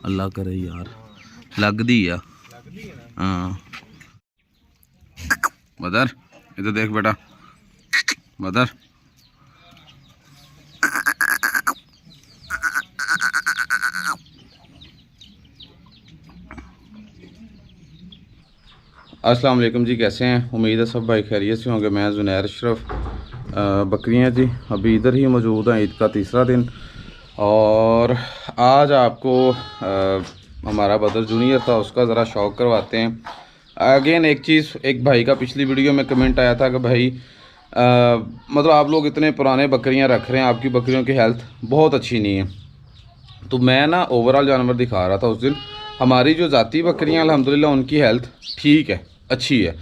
अल्लाह करे यार लगदी है। हाँ बदर इधर देख बेटा बदर। अस्सलाम वालेकुम जी, कैसे हैं? उम्मीद है सब भाई खैरियत से होंगे। मैं जुनैर अशरफ। बकरियाँ जी अभी इधर ही मौजूद हैं, ईद का तीसरा दिन। और आज आपको हमारा बदर जूनियर था उसका ज़रा शौक़ करवाते हैं। अगेन एक चीज़, एक भाई का पिछली वीडियो में कमेंट आया था कि भाई मतलब आप लोग इतने पुराने बकरियां रख रहे हैं, आपकी बकरियों की हेल्थ बहुत अच्छी नहीं है। तो मैं ना ओवरऑल जानवर दिखा रहा था उस दिन। हमारी जो ज़ाती बकरियां अल्हम्दुलिल्लाह उनकी हेल्थ ठीक है, अच्छी है।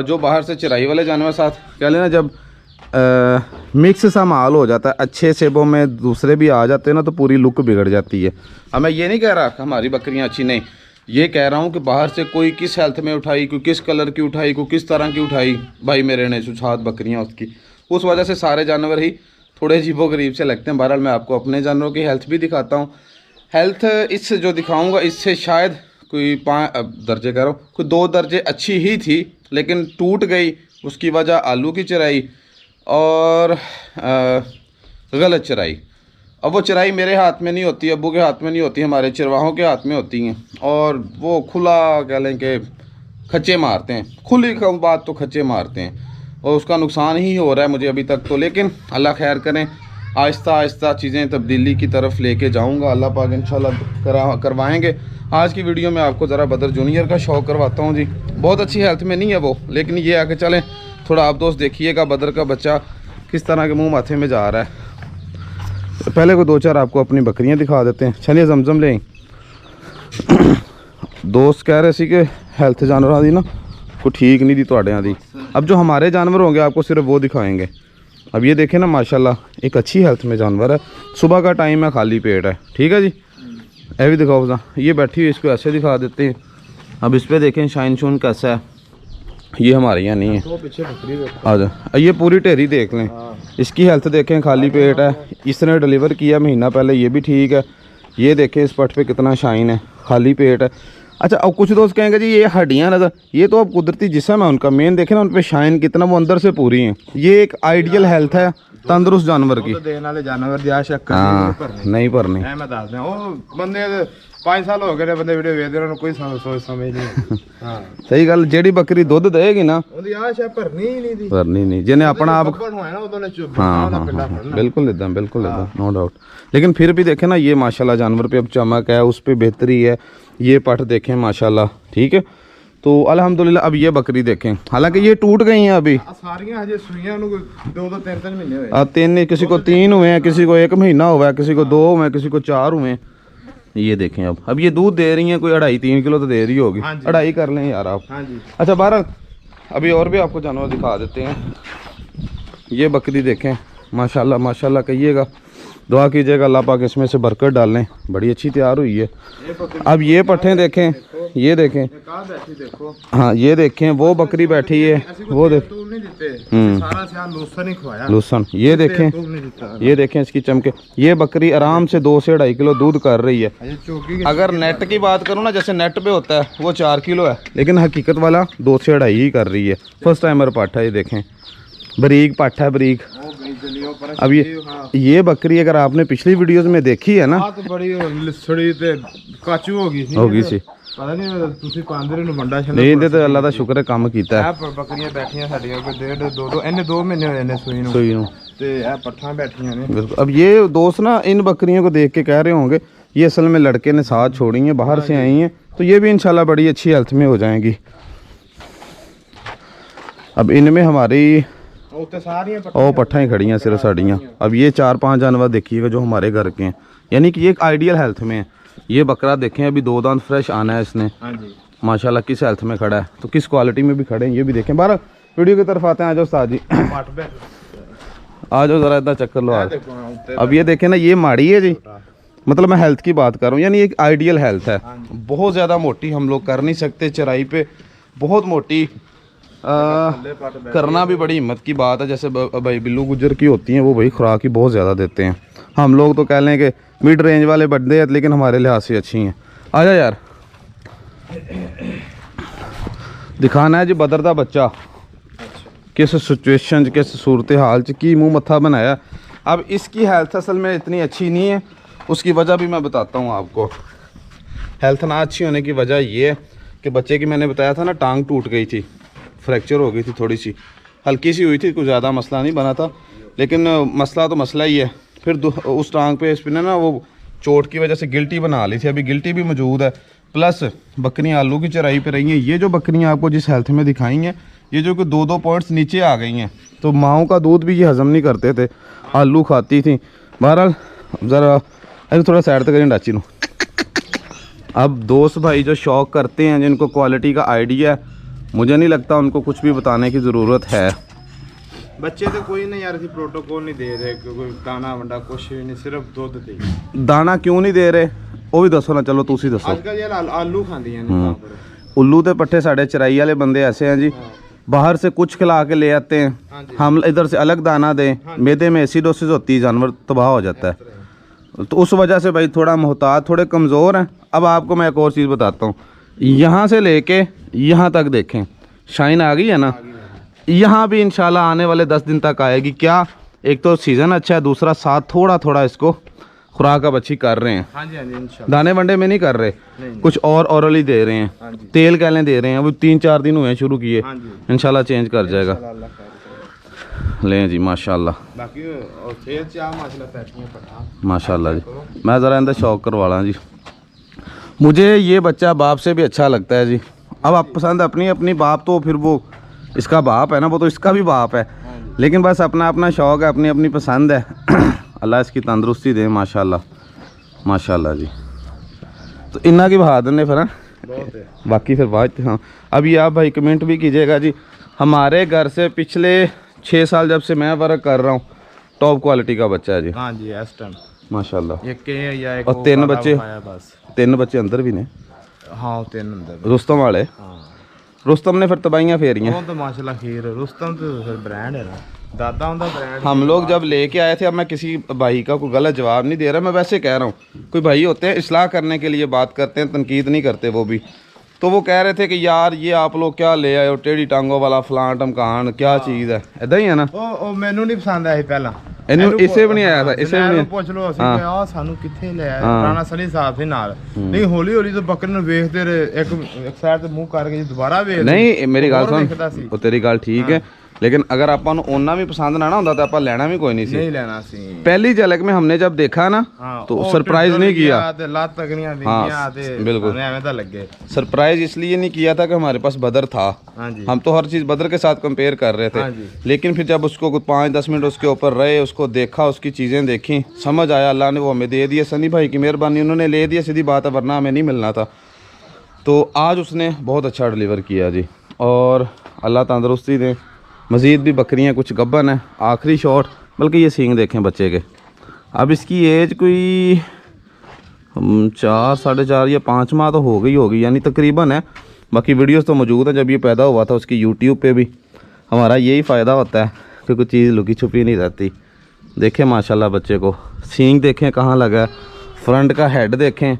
जो बाहर से चराई वाले जानवर साथ कह लेना जब मिक्स सा माल हो जाता है, अच्छे सेबों में दूसरे भी आ जाते हैं ना, तो पूरी लुक बिगड़ जाती है। अब मैं ये नहीं कह रहा कि हमारी बकरियां अच्छी नहीं, ये कह रहा हूँ कि बाहर से कोई किस हेल्थ में उठाई, कोई किस कलर की उठाई, कोई किस तरह की उठाई, भाई मेरे ने सुछात बकरियाँ उसकी, उस वजह से सारे जानवर ही थोड़े अजीबो गरीब से लगते हैं। बहरहाल मैं आपको अपने जानवरों की हेल्थ भी दिखाता हूँ। हेल्थ इससे जो दिखाऊँगा इससे शायद कोई 5 दर्जे कह रहा हूँ, कोई 2 दर्जे अच्छी ही थी, लेकिन टूट गई। उसकी वजह आलू की चराई और गलत चराई। अब वो चराई मेरे हाथ में नहीं होती, अब्बू के हाथ में नहीं होती, हमारे चरवाहों के हाथ में होती हैं। और वो खुला कह लें कि खच्चे मारते हैं, खुली बात तो खच्चे मारते हैं, और उसका नुकसान ही हो रहा है मुझे अभी तक तो। लेकिन अल्लाह खैर करें, आहिस्ता आहिस्ता चीज़ें तब्दीली की तरफ लेके जाऊंगा, अल्लाह पाक इंशाल्लाह करवाएंगे। आज की वीडियो में आपको ज़रा बदर जूनियर का शौक़ करवाता हूँ जी। बहुत अच्छी हेल्थ में नहीं है वो, लेकिन ये आके चलें थोड़ा आप दोस्त देखिएगा बदर का बच्चा किस तरह के मुँह माथे में जा रहा है। तो पहले को 2-4 आपको अपनी बकरियां दिखा देते हैं। चलिए जमजम लें। दोस्त कह रहे थे कि हेल्थ जानवरों की ना कोई ठीक नहीं थी तुहाड़ियां दी। अब जो हमारे जानवर होंगे आपको सिर्फ वो दिखाएंगे। अब ये देखें ना, माशाल्लाह एक अच्छी हेल्थ में जानवर है। सुबह का टाइम है, खाली पेट है, ठीक है जी। ये भी दिखाओ ना, ये बैठी हुई, इसको ऐसे दिखा देते हैं। अब इस पर देखें शाइन शून कैसा है, ये हमारे यहाँ नहीं है। आ जाओ, ये पूरी ढेरी देख लें, इसकी हेल्थ देखें, खाली पेट है। इसने डिलीवर किया महीना पहले, ये भी ठीक है। ये देखें इस पट पे कितना शाइन है, खाली पेट है। अच्छा, अब कुछ दोस्त कहेंगे जी ये हड्डियाँ नजर, ये तो अब कुदरती जिस्म है उनका, मेन देखें ना उन पे शाइन कितना, वो अंदर से पूरी हैं। ये एक आइडियल हेल्थ है तंदुरुस्त जानवर की। जानवर नहीं भरनी। 5 साल हो गए बंदे वीडियो वेखदे, उन्होंने कोई सोच समझ नहीं। हाँ सही गल, जेड़ी बकरी दुध देगी ना भरनी नहीं, जिन्हें अपना आप। हाँ, बिल्कुल इदा, बिल्कुल इदा, नो डाउट। लेकिन फिर भी देखें ना, ये माशाल्लाह जानवर पे अब चमक है, उस पर बेहतरी है। ये पट देखें माशाल्लाह, ठीक है। तो अल्हम्दुलिल्लाह अब ये बकरी देखें, हालांकि ये टूट गई हैं अभी, तीन, किसी को 3 हुए हैं, किसी को 1 महीना हुआ है, किसी को 2 हुए हैं, किसी को 4 हुए हैं। ये देखें अब ये दूध दे रही हैं, कोई 2.5-3 किलो तो दे रही होगी। 2.5 कर लें यार आप। अच्छा, 12 अभी और भी आपको जानवर दिखा देते हैं। ये बकरी देखें माशाल्लाह माशाल्लाह कहिएगा, दुआ कीजिएगा अल्लाह पाक इसमें से बरकत डालें, बड़ी अच्छी तैयार हुई है। अब ये पट्ठे देखें, ये देखें, हाँ ये देखें, वो बकरी बैठी है, वो देख लूसन, ये देखें इसकी चमके। ये बकरी आराम से 2 से 2.5 किलो दूध कर रही है। अगर नेट की बात करूँ ना, जैसे नेट पे होता है वो 4 किलो है, लेकिन हकीकत वाला 2 से 2.5 ही कर रही है। फर्स्ट टाइमर पाठा, ये देखें बरीक पाठा है, बरीक। अब ये बकरी अगर आपने पिछली वीडियोस में देखी है ना, तो बड़ी लिसड़ी ते काचू होगी सी, पता नहीं मंडा नहीं दे, तो अल्लाह का शुक्र है काम कीता है। बकरियां बैठियां साडियां कोई 2 महीने होए ने सूई नूं ते ए पट्ठा बैठियां ने। बिल्कुल। अब ये दोस्त ना इन बकरियों को देख के कह रहे होंगे ये असल में लड़के ने साथ छोड़ी हैं, बाहर से आई हैं, तो ये भी इंशाल्लाह बड़ी अच्छी हेल्थ में हो जाएंगी। अब इनमें हमारी ओ पट्ठा ही खड़ी हैं सिर्फ साड़ियाँ। अब ये 4-5 जानवर देखिएगा जो हमारे घर के हैं, यानी कि ये एक आइडियल हेल्थ में है। ये बकरा देखें, अभी 2 दांत फ्रेश आना है इसने, माशाल्लाह किस हेल्थ में खड़ा है, तो किस क्वालिटी में भी खड़े हैं ये भी देखें। 12 वीडियो की तरफ आते हैं, आ जाओ उस्ताद जी, आ जाओ ज़रा इतना चक्कर लो आज। अब ये देखें ना, ये माड़ी है जी, मतलब मैं हेल्थ की बात कर रहा हूँ, यानी एक आइडियल हेल्थ है। बहुत ज़्यादा मोटी हम लोग कर नहीं सकते, चराई पे बहुत मोटी करना भी बड़ी हिम्मत की बात है। जैसे भाई बिल्लू गुजर की होती हैं, वो भाई खुराक ही बहुत ज़्यादा देते हैं। हम लोग तो कह लें कि मिड रेंज वाले बंदे हैं लेकिन हमारे लिहाज से अच्छी हैं। आ जा यार, दिखाना है जी बदर का बच्चा किस सिचुएशन किस सूरत हाल च की मुँह मत्था बनाया। अब इसकी हेल्थ असल में इतनी अच्छी नहीं है, उसकी वजह भी मैं बताता हूँ आपको। हेल्थ ना अच्छी होने की वजह ये है कि बच्चे की मैंने बताया था ना टांग टूट गई थी, फ्रैक्चर हो गई थी, थोड़ी सी हल्की सी हुई थी, कुछ ज़्यादा मसला नहीं बना था, लेकिन मसला तो मसला ही है। फिर उस टांग पे इसने ना वो चोट की वजह से गिल्टी बना ली थी, अभी गिल्टी भी मौजूद है, प्लस बकरियां आलू की चराई पे रही हैं। ये जो बकरियां आपको जिस हेल्थ में दिखाई हैं, ये जो कि 2-2 पॉइंट्स नीचे आ गई हैं, तो माओं का दूध भी ये हज़म नहीं करते थे, आलू खाती थी। बहरहाल ज़रा अरे थोड़ा साइड तक करें डाची लूँ। अब दोस्त भाई जो शौक़ करते हैं, जिनको क्वालिटी का आइडिया है, मुझे नहीं लगता उनको कुछ भी बताने की ज़रूरत है। बच्चे तो कोई नहीं यार, प्रोटोकॉल नहीं दे रहे, कोई दाना वंडा कुछ भी नहीं, सिर्फ दूध दे। दाना क्यों नहीं दे रहे वो भी दसो ना, चलो तुसी दसो। आजकल यार आलू खाती हैं उल्लू ते पट्ठे साढ़े चराई वाले बंदे ऐसे हैं जी, बाहर से कुछ खिला के ले आते हैं, हम इधर से अलग दाना दें, मैदे में एसिडोसिस होती है, जानवर तबाह हो जाता है। तो उस वजह से भाई थोड़ा मोहतात, थोड़े कमज़ोर हैं। अब आपको मैं एक और चीज़ बताता हूँ, यहाँ से लेके यहाँ तक देखें शाइन आ गई है ना, यहाँ भी इंशाल्लाह आने वाले 10 दिन तक आएगी। क्या, एक तो सीज़न अच्छा है, दूसरा साथ थोड़ा थोड़ा इसको खुराक अब अच्छी कर रहे हैं। हाँ जी, हाँ जी, इंशाल्लाह। दाने वंडे में नहीं कर रहे, कुछ और औरली दे रहे हैं, तेल कैलें दे रहे हैं, वो 3-4 दिन हुए हैं शुरू किए, इंशाल्लाह चेंज कर जाएगा। लें जी माशाल्लाह, माशाल्लाह जी। मैं ज़रा इंदा शौक करवा ला जी, मुझे ये बच्चा बाप से भी अच्छा लगता है जी। अब आप पसंद अपनी अपनी, बाप तो फिर वो इसका बाप है ना, वो तो इसका भी बाप है, लेकिन बस अपना अपना शौक़ है, अपनी अपनी पसंद है। अल्लाह इसकी तंदुरुस्ती दे माशाल्लाह, माशाल्लाह जी। तो इन्ना की बहादुर ने फिर बाकी फिर बाद। हाँ, अब ये आप भाई कमेंट भी कीजिएगा जी, हमारे घर से पिछले 6 साल जब से मैं वर्क कर रहा हूँ, टॉप क्वालिटी का बच्चा है जी। हाँ जी, इस टाइम माशाल्लाह। और 3 बच्चे, 3 बच्चे अंदर भी ने। हाँ, 3 अंदर रुस्तम वाले। रुस्तम ने फिर तबाहियाँ फेरियाँ। वो तो माशाल्लाह खीर, रुस्तम तो फिर ब्रांड है ना, दादा उनका ब्रांड। हम लोग जब लेके आए थे, अब मैं किसी भाई का कोई गलत जवाब नहीं दे रहा, मैं वैसे कह रहा हूँ, कोई भाई होते हैं इस्लाह करने के लिए बात करते हैं, तनकीद नहीं करते वो भी। तो वो कह रहे थे कि यार ये आप लोग क्या ले आए हो, टेढ़ी टांगों वाला फलां टमकान, क्या चीज़ है, इदा ही है ना। ओ मैनू नहीं पसंद आया पहला, इसे भी नहीं आया था, इसे भी नहीं ਪੁੱਛ ਲੋ ਅਸੀਂ ਕਿ ਆ ਸਾਨੂੰ ਕਿੱਥੇ ਲੈ ਆਇਆ ਪੁਰਾਣਾ ਸਲੀ ਸਾਹਿਬ ਦੇ ਨਾਲ। ਨਹੀਂ ਹੌਲੀ ਹੌਲੀ तो ਬੱਕਰੇ ਨੂੰ ਵੇਖਦੇ ਰਹੇ, ਇੱਕ ਸਾਈਡ ਤੇ ਮੂੰਹ ਕਰਕੇ ਦੁਬਾਰਾ ਵੇਖ ਨਹੀਂ ਮੇਰੀ ਗੱਲ ਸੁਣ, ਉਹ ਤੇਰੀ ਗੱਲ ਠੀਕ ਹੈ, लेकिन अगर ਆਪਾਂ ਨੂੰ ਉਹਨਾਂ ਵੀ पसंद ना ਹੁੰਦਾ ਤਾਂ ਆਪਾਂ ਲੈਣਾ ਵੀ ਕੋਈ नहीं सी। नहीं लेना सी। पहली झलक में हमने जब देखा ना तो सरप्राइज नहीं किया। हाँ, बिल्कुल लगे सरप्राइज इसलिए नहीं किया था कि हमारे पास बदर था, हम तो हर चीज़ बदर के साथ कंपेयर कर रहे थे, लेकिन फिर जब उसको 5-10 मिनट उसके ऊपर रहे, उसको देखा, उसकी चीज़ें देखी, समझ आया, अल्लाह ने वो हमें दे दिया। सनी भाई की मेहरबानी, उन्होंने ले दिया, सीधी बात है, वरना हमें नहीं मिलना था। तो आज उसने बहुत अच्छा डिलीवर किया जी, और अल्लाह तंदुरुस्ती दे। मज़ीद भी बकरियां कुछ गब्बन है। आखिरी शॉट, बल्कि ये सींग देखें बच्चे के। अब इसकी एज कोई 4, 4.5 या 5 माह तो हो गई होगी, यानी तकरीबन है। बाकी वीडियोस तो मौजूद हैं, जब ये पैदा हुआ था उसकी यूट्यूब पे भी। हमारा यही फ़ायदा होता है कि कोई चीज़ लुकी छुपी नहीं रहती। देखें माशाल्लाह बच्चे को, सींग देखें कहाँ लगा है, फ्रंट का हेड देखें,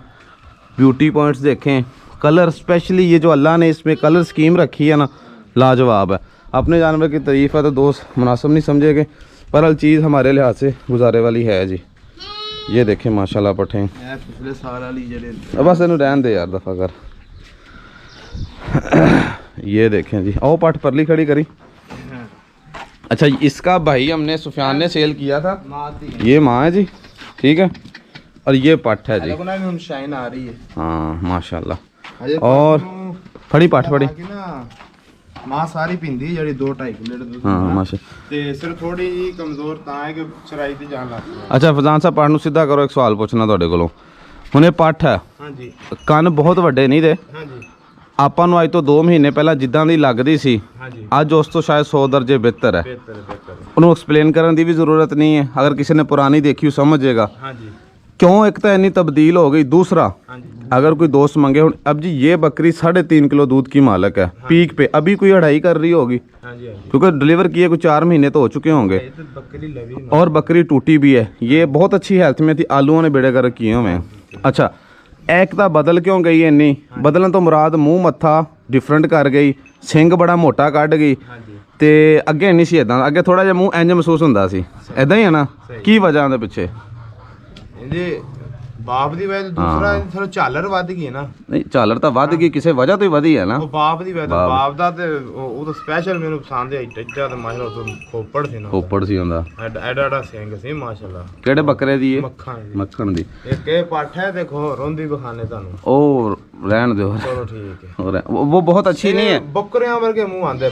ब्यूटी पॉइंट्स देखें, कलर स्पेशली ये जो अल्लाह ने इसमें कलर स्कीम रखी है ना, लाजवाब है। अपने जानवर की तारीफ़ है तो दोस्त मुनासिब नहीं समझेंगे, पर हर चीज़ हमारे लिहाज से गुजारे वाली है जी। ये देखें माशाल्लाह पठे, पिछले साल वाली बस इन्हें रहन दे यार दफ़ा कर। ये देखें जी, ओ पठ परली खड़ी करी। अच्छा, इसका भाई हमने सुफियान ने सेल किया था, ये माँ है जी, ठीक है, और ये पठ है जी, शाइन आ रही है। हाँ माशाल्लाह। और फड़ी पठ फड़ी मां सारी पिंदी ਜਿਹੜੀ 2-2.5 किलो दूध। हाँ माशा ਤੇ ਸਿਰਫ ਥੋੜੀ ਜੀ ਕਮਜ਼ੋਰ ਤਾਂ ਹੈ ਕਿ ਚਰਾਈ ਤੇ ਜਾਣ ਲੱਗ ਪਈ। अच्छा फजान साहब पठ ਨੂੰ ਸਿੱਧਾ ਕਰੋ, ਇੱਕ ਸਵਾਲ ਪੁੱਛਣਾ ਤੁਹਾਡੇ ਕੋਲੋਂ। ਹੁਣ ਇਹ ਪੱਠ ਹੈ, ਹਾਂਜੀ ਕੰਨ ਬਹੁਤ ਵੱਡੇ ਨਹੀਂ ਦੇ, ਹਾਂਜੀ, ਆਪਾਂ ਨੂੰ ਅੱਜ ਤੋਂ 2 ਮਹੀਨੇ ਪਹਿਲਾਂ ਜਿੱਦਾਂ ਦੀ ਲੱਗਦੀ ਸੀ, ਹਾਂਜੀ ਅੱਜ ਉਸ ਤੋਂ ਸ਼ਾਇਦ 100 ਦਰਜੇ ਬਿਹਤਰ ਹੈ। ਬਿਹਤਰ ਉਹਨੂੰ ਐਕਸਪਲੇਨ ਕਰਨ ਦੀ ਵੀ ਜ਼ਰੂਰਤ ਨਹੀਂ ਹੈ, ਅਗਰ ਕਿਸੇ ਨੇ ਪੁਰਾਣੀ ਦੇਖੀ ਹੋ ਸਮਝ ਜਾਏਗਾ। ਹਾਂਜੀ क्यों एक तो इतनी तब्दील हो गई, दूसरा अगर कोई दोस्त मांगे अब जी ये बकरी 3.5 किलो दूध की मालक है पीक पे, अभी कोई 2.5 कर रही होगी क्योंकि डिलीवर किए कोई 4 महीने तो हो चुके होंगे और बकरी टूटी भी है। ये बहुत अच्छी हेल्थ में थी, आलूओं ने बेड़े कर किए हुए हैं। अच्छा एक तो बदल क्यों गई है इन्नी, बदलन तो मुराद मुँह मत्था डिफरेंट कर गई, सिंग बड़ा मोटा कट गई ते अगे नहीं सी इदां, अगे थोड़ा जिहा मूँह इंज महसूस हुंदा सी, इदां ही है ना, की वजह उहदे पिछे? ਇਹਦੇ ਬਾਪ ਦੀ ਵਜ੍ਹਾ ਤੋਂ ਦੂਸਰਾ ਥੋੜਾ ਝਾਲਰ ਵੱਧ ਗਈ ਹੈ ਨਾ। ਨਹੀਂ ਝਾਲਰ ਤਾਂ ਵੱਧ ਗਈ, ਕਿਸੇ ਵਜ੍ਹਾ ਤੋਂ ਹੀ ਵਧੀ ਹੈ ਨਾ। ਉਹ ਬਾਪ ਦੀ ਵਜ੍ਹਾ ਤੋਂ, ਬਾਪ ਦਾ ਤੇ ਉਹ ਤਾਂ ਸਪੈਸ਼ਲ ਮੈਨੂੰ ਪਸੰਦ ਹੈ, ਟੱਜਾ ਤੇ ਮਾਸ਼ਾਅੱਲਾ ਤੋਂ ਖੋਪੜ ਸੀ ਨਾ, ਖੋਪੜ ਸੀ ਹੁੰਦਾ, ਐਡਾ ਸਿੰਘ ਸੀ ਮਾਸ਼ਾਅੱਲਾ। ਕਿਹੜੇ ਬੱਕਰੇ ਦੀ ਹੈ? ਮੱਖਣ ਦੀ। ਇੱਕ ਇਹ ਪੱਠ ਹੈ, ਦੇਖੋ ਰੋਂਦੀ ਬਖਾਨੇ ਤੁਹਾਨੂੰ, ਉਹ ਰਹਿਣ ਦਿਓ, चलो ठीक है। और वो बहुत अच्छी नहीं है, बकरियां वर्गे मुंह आंदे,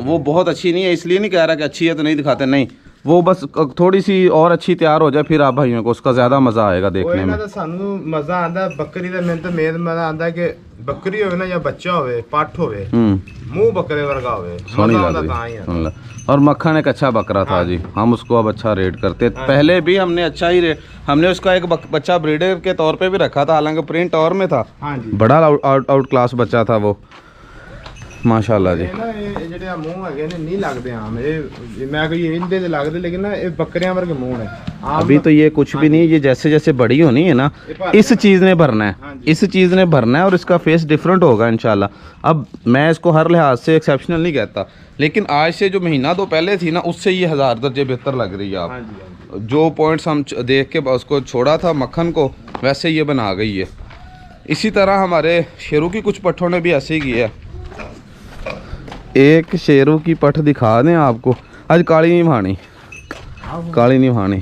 वो बहुत अच्छी नहीं है, इसलिए नहीं कह रहा कि अच्छी है तो नहीं दिखाते, नहीं वो बस थोड़ी सी और अच्छी तैयार हो जाए फिर आप भाइयों को उसका ज्यादा मजा आएगा देखने में। सानू मजा आंदा बकरी दा, मेन तो मेन मजा आंदा कि बकरी होवे ना या बच्चा होवे, पाठ होवे, मुंह बकरे वर्गा होवे, मजा आंदा ताई है। और मक्खन एक अच्छा बकरा था जी, हम उसको अब अच्छा रेट करते, पहले भी हमने अच्छा ही रेट, हमने उसका एक बच्चा ब्रीडर के तौर पे भी रखा था, हालांकि प्रिंट और में था, बड़ा आउट क्लास बच्चा था वो माशाल्लाह जी। ਜਿਹੜੇ ਮੂੰਹ ਹੈਗੇ ਨੇ ਨਹੀਂ ਲੱਗਦੇ ਆਮ, ਇਹ ਮੈਂ ਕੋਈ ਇਹਦੇ ਤੇ ਲੱਗਦੇ, लेकिन ना ये बकरियां वर्गे मुंह है। अभी तो ये कुछ भी नहीं, ये जैसे जैसे बड़ी होनी है ना इस चीज़ ने भरना है, इस चीज़ ने भरना है और इसका फेस डिफरेंट होगा इंशाल्लाह। अब मैं इसको हर लिहाज से एक्सेप्शनल नहीं कहता, लेकिन आज से जो महीना दो पहले थी ना उससे ये 1000 दर्जे बेहतर लग रही है। आप जो पॉइंट्स हम देख के उसको छोड़ा था मक्खन को, वैसे ये बना गई है। इसी तरह हमारे शेरों की कुछ पट्ठों ने भी ऐसे ही किया है। एक शेरों की पठ दिखा दें आपको, आज काली नहीं भानी, काली नहीं भानी,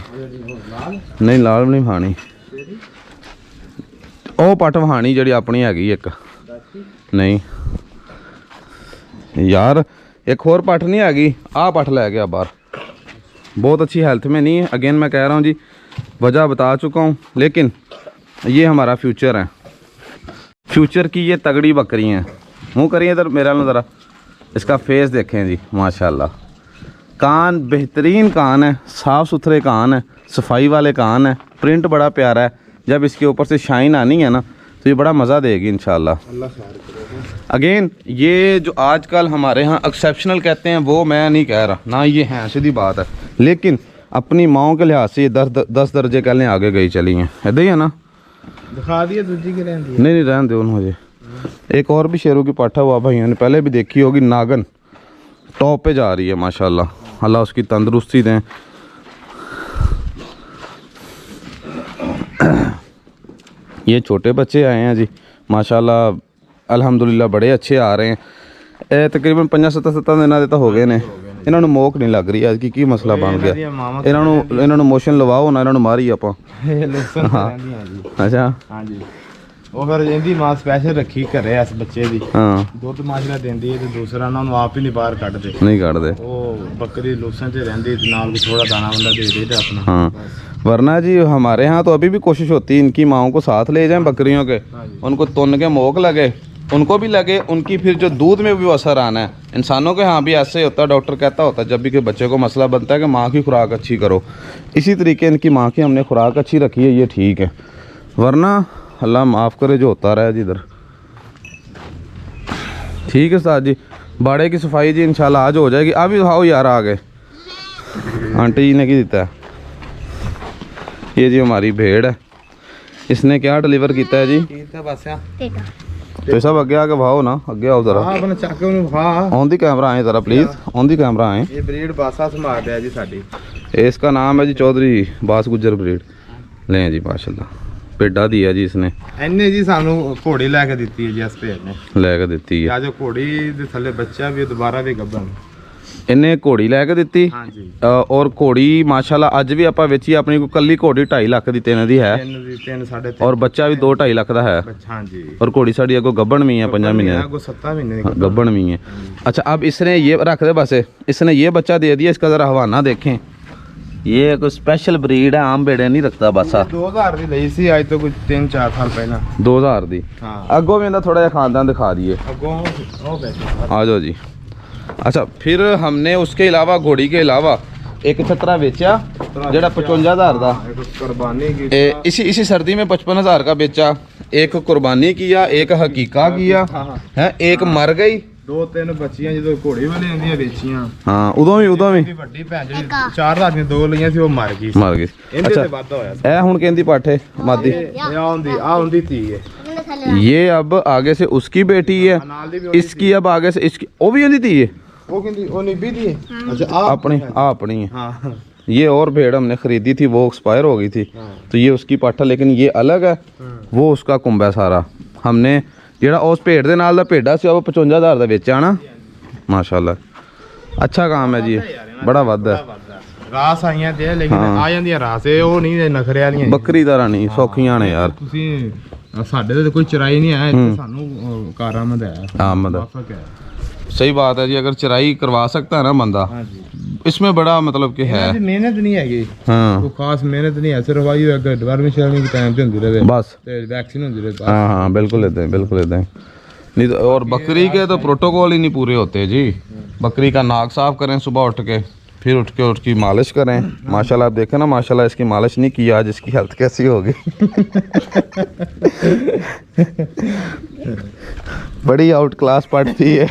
नहीं लाल नहीं भानी, ਉਹ ਪੱਟ ਵਹਾਣੀ ਜਿਹੜੀ ਆਪਣੀ ਹੈਗੀ ਇੱਕ, ਨਹੀਂ यार एक और पठ नहीं हैगी, आ पठ लै गया बाहर, बहुत अच्छी हेल्थ में नहीं है। अगेन मैं कह रहा हूँ जी, वजह बता चुका हूँ, लेकिन ये हमारा फ्यूचर है, फ्यूचर की ये तगड़ी बकरी हैं। मुँह करिए इधर मेरा ना ज़रा, इसका फेस देखें जी माशाल्लाह, कान बेहतरीन कान है, साफ़ सुथरे कान है, सफाई वाले कान है, प्रिंट बड़ा प्यारा है। जब इसके ऊपर से शाइन आनी है ना तो ये बड़ा मज़ा देगी इंशाल्लाह। अगेन ये जो आजकल हमारे यहाँ एक्सेप्शनल कहते हैं वो मैं नहीं कह रहा ना, ये हैं सीधी बात है, लेकिन अपनी माओं के लिहाज से ये 10 दर्जे कहने आगे गई चली हैं, ऐसा ही है ना। दिखा दिए दूसरी के रहने, नहीं रहने दो मुझे। एक और भी शेरों की पाठा हुआ भाइयों ने पहले भी देखी होगी, नागन टॉप पे जा रही है माशाल्लाह, अल्लाह उसकी तंदुरुस्ती दें। ये छोटे बच्चे आए हैं जी माशाल्लाह, अल्हम्दुलिल्लाह बड़े अच्छे आ रहे हैं। तकरीबन 5-7 दिन ਦੇ ਤਾਂ ਹੋ ਗਏ ਨੇ, ਇਹਨਾਂ ਨੂੰ ਮੋਕ ਨਹੀਂ ਲੱਗ ਰਹੀ, ਅੱਜ ਕੀ ਮਸਲਾ ਬਣ ਗਿਆ। ਇਹਨਾਂ ਨੂੰ ਮੋਸ਼ਨ ਲਵਾਓ ਨਾ, ਇਹਨਾਂ ਨੂੰ ਮਾਰੀ ਆਪਾਂ। ਅੱਛਾ ਹਾਂਜੀ, ਉਹ ਫਿਰ ਇਹਦੀ ਮਾਂ ਸਪੈਸ਼ਲ ਰੱਖੀ ਘਰੇ ਇਸ ਬੱਚੇ ਦੀ, ਹਾਂ ਦੁੱਧ ਮਾਜਰਾ ਦਿੰਦੀ ਹੈ, ਤੇ ਦੂਸਰਾ ਉਹਨਾਂ ਨੂੰ ਆਪ ਹੀ ਨਹੀਂ ਬਾਹਰ ਕੱਢਦੇ, ਨਹੀਂ ਕੱਢਦੇ, ਉਹ ਬੱਕਰੀ ਲੋਸਾਂ 'ਚ ਰਹਿੰਦੀ ਤੇ ਨਾਲ ਥੋੜਾ ਦਾਣਾ ਬੰਦਾ ਦੇ ਦੇ ਤੇ ਆਪਣਾ। हाँ वरना जी हमारे यहाँ तो अभी भी कोशिश होती है इनकी माओं को साथ ले जाएं बकरियों के, उनको तुन के मोक लगे, उनको भी लगे, उनकी फिर जो दूध में भी असर आना है। इंसानों के यहाँ भी ऐसे ही होता है, डॉक्टर कहता होता है जब भी कोई बच्चे को मसला बनता है कि माँ की खुराक अच्छी करो, इसी तरीके इनकी माँ की हमने खुराक अच्छी रखी है, ये ठीक है। वरना अल्लाह माफ़ करे जो होता रहा जी इधर। ठीक है साहब जी, बाड़े की सफाई जी इंशाल्लाह आज हो जाएगी। अभी आओ यार आ गए, आंटी जी ने की दिता है, ये जी हमारी भेड़ है, इसने क्या डिलीवर किया है जी? तो सब अगे आके भाओ ना, अगे आओ जरा, अपना चक ਨੂੰ भा ऑन दी कैमरा आए जरा प्लीज, ऑन दी कैमरा आए। ये ब्रीड बासा संभाल रहा है जी साडी, इसका नाम है जी चौधरी बास गुजर ब्रीड। लें जी माशाल्लाह, पेडा दिया जी इसने, ਇਹਨੇ ਜੀ ਸਾਨੂੰ ਘੋੜੀ ਲੈ ਕੇ ਦਿੱਤੀ ਹੈ ਜੀ, ਇਸ ਭੇਡ ਨੇ ਲੈ ਕੇ ਦਿੱਤੀ ਹੈ। ਆ ਜੋ ਘੋੜੀ ਦੇ ਥੱਲੇ ਬੱਚਾ ਵੀ ਦੁਬਾਰਾ ਵੀ ਗੱਭਣ, ਇਹਨੇ ਘੋੜੀ ਲੈ ਕੇ ਦਿੱਤੀ। ਹਾਂਜੀ और घोड़ी माशाल्लाह अज भी ਆਪਾਂ ਵੇਚੀ, ਆਪਣੀ ਕੋਈ ਕੱਲੀ ਘੋੜੀ 2.5 ਲੱਖ ਦੀ ਤਿੰਨ ਦੀ ਹੈ, 3 3.5 और ਬੱਚਾ ਵੀ 2-2.5 ਲੱਖ ਦਾ ਹੈ। ਹਾਂਜੀ, और घोड़ी साड़ी अगो गब्बन भी है 5 महीने, को 7 महीने हाँ, गब्बन भी है। अच्छा अब इसने ये रख दे बस, इसने ये बच्चा दे दिया, इसका ज़रा हवाना देखें, ये कोई स्पेशल ब्रीड है, आम बेड़े नहीं रखता बस। 2000 ਦੀ ਲਈ ਸੀ ਅੱਜ ਤੋਂ ਕੁਝ 3-4 ਸਾਲ ਪਹਿਲਾਂ, 2000 ਦੀ। ਹਾਂ ਅੱਗੋਂ ਵੀ ਇਹਦਾ ਥੋੜਾ ਜਿਹਾ ਖਾਨਦਾਨ ਦਿਖਾ दिए, ਅੱਗੋਂ ਉਹ ਬੈਠੇ आ जाओ जी। अच्छा फिर हमने उसके अलावा घोड़ी के अलावा एक छतरा वेचा जेड़ा 55,000 दा कुर्बानी की इसी सर्दी में 55,000 का बेचा। एक कुर्बानी किया, एक हकीका किया है, एक मर गई, 2-3 बच्चियां जो घोड़ी वाले आंदियां बेचियां। हाँ उदों भी ਵੱਡੀ ਭੈਣ ਜਿਹੜੀ 4,000 ਦੀਆਂ 2 ਲਈਆਂ ਸੀ ਉਹ ਮਰ ਗਈ मर गई। ਇਹਦੇ ਤੇ ਵਾਧਾ ਹੋਇਆ ਸੀ। ए हुन कहंदी पाठे मादी ਆ ਹੁੰਦੀ ਧੀ ਹੈ ये अब आगे से उसकी बेटी है, ਨਾਲ ਦੀ ਵੀ इसकी अब आगे से इसकी वो भी होती थी ये ਉਹ ਕਹਿੰਦੀ ਉਹ ਨਿੱਬੀ ਦੀ ਹੈ। ਅੱਛਾ ਆ अपनी अपनी है। ਹਾਂ ये और भेड़ हमने खरीदी थी, वो एक्सपायर हो गई थी, तो ये उसकी पाठा, लेकिन ये अलग है, वो उसका कुंभ है सारा। हमने ਜਿਹੜਾ ਉਸ ਭੇਡ ਦੇ ਨਾਲ ਦਾ ਭੇਡਾ ਸੀ ਉਹ 55,000 ਦਾ ਵੇਚਿਆ ਨਾ। ਮਾਸ਼ਾਅੱਲਾ ਅੱਛਾ ਕੰਮ ਹੈ ਜੀ, ਬੜਾ ਵੱਧਦਾ ਰਾਸ ਆਈਆਂ ਤੇ ਲੇਕਿਨ ਆ ਜਾਂਦੀਆਂ ਰਾਸ ਇਹ ਉਹ ਨਹੀਂ ਨਖਰੇ ਵਾਲੀਆਂ ਬੱਕਰੀ ਦਾ ਰਾਣੀ ਸੌਖੀਆਂ ਨੇ ਯਾਰ। ਤੁਸੀਂ ਸਾਡੇ ਤੇ ਕੋਈ ਚਰਾਈ ਨਹੀਂ ਆਇਆ ਇੱਥੇ ਸਾਨੂੰ ਕਾਰਾਮਦ ਹੈ ਆਮਦ ਫਰਕ ਹੈ। सही बात है जी, अगर चराई करवा सकता है ना बंदा, इसमें बड़ा मतलब कि है मेहनत नहीं हैगी, हाँ कोई खास मेहनत नहीं है, सिर्फ आई है डिपार्टमेंट चलने के टाइम पे होंदी रहे बस, ते वैक्सीन होंदी रहे बस। हाँ हाँ बिल्कुल लेते हैं, बिल्कुल लेते हैं। नहीं तो और बकरी के तो प्रोटोकॉल ही नहीं पूरे होते जी। बकरी का नाक साफ करें सुबह उठ के, फिर उठ के उसकी मालिश करें। माशाल्लाह आप देखें ना, माशाल्लाह इसकी मालिश नहीं की आज, इसकी हेल्थ कैसी होगी। बड़ी आउट क्लास पड़ती है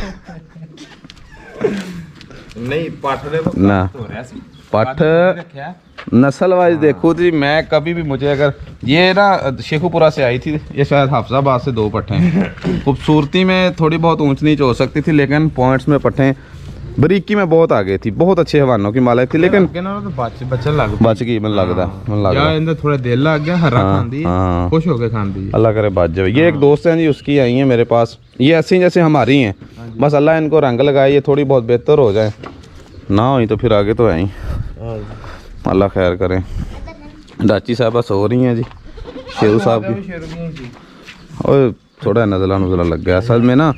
नहीं पट दे ना, पट नस्ल वाइज देखो जी, मैं कभी भी मुझे अगर ये ना शेखुपुरा से आई थी, ये शायद हाफजाबाद से 2 पट्टे हैं। खूबसूरती में थोड़ी बहुत ऊंच नीच हो सकती थी, लेकिन पॉइंट्स में पट्टे बरीकी में बहुत आगे थी, बहुत अच्छे हवानों की मालिक थी, लेकिन बचन लग बच गई मन लगता या इंदा थोड़ा दिल लग गया, हरा खांदी हाँ। खुश होके खांदी। अल्लाह करे बच जाए। ये एक दोस्त हैं जी, उसकी आई हैं मेरे पास, ये ऐसी जैसे हमारी हैं, बस अल्लाह इनको रंग लगाए, ये थोड़ी बहुत बेहतर हो जाए, ना हुई तो फिर आगे तो आई। अल्लाह खैर करें। दाची साहबा सो रही हैं जी, शेरू साहब की और थोड़ा नज़ला नुज़ला लग गया। असल में ना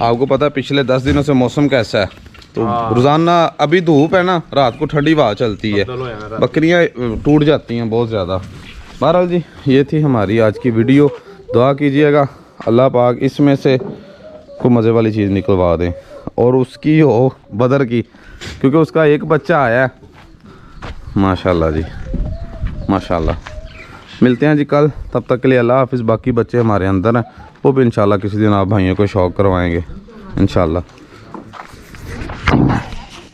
आपको पता है पिछले 10 दिनों से मौसम कैसा है, तो रोज़ाना अभी धूप है ना, रात को ठंडी हवा चलती है, बकरियां टूट जाती हैं बहुत ज़्यादा। बहरहाल जी ये थी हमारी आज की वीडियो। दुआ कीजिएगा अल्लाह पाक इसमें से कोई मज़े वाली चीज़ निकलवा दें, और उसकी हो बदर की, क्योंकि उसका एक बच्चा आया है। माशाल्लाह जी माशाल्लाह। मिलते हैं जी कल, तब तक के लिए अल्लाह हाफिज़। बाकी बच्चे हमारे अंदर हैं, वो भी इंशाल्लाह किसी दिन आप भाइयों को शौक़ करवाएंगे इंशाल्लाह।